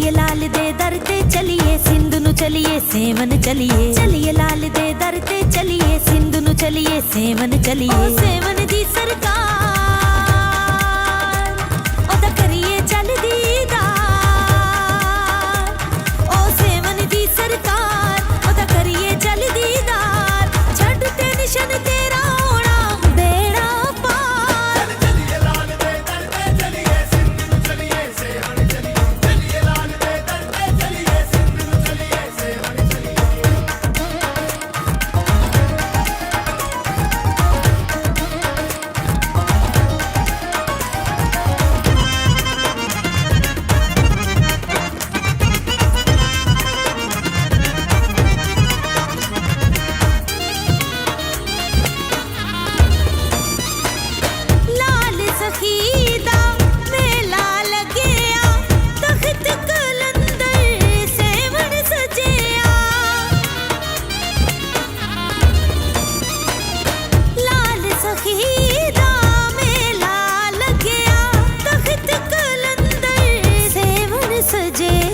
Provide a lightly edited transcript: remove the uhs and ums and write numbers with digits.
चलिए लाल दे दर ते चलिए सिंधु नु चलिए सेवन चलिए। चलिए लाल दे दर ते चलिए सिंधु नु चलिए सेवन चलिए। ओ सेवन दी सरकार ओदा करिए चल दीदार। ओ सेवन दी सरकार ओदा करिए चल दीदार। छड़ टेंशन तेरा होना बेड़ा पार। चलिए लाल दे दर ते चलिए सिंधु नु चलिए सेवन चलिए। चलिए लाल दे दर ते चलिए सिंधु नु चलिए सेवन चलिए। लाल सखीदा मेला लगेया तख्त कलंदर सेवन सजेया। लाल सखीदा मेला लगेया तख्त कलंदर सेवन सजेया।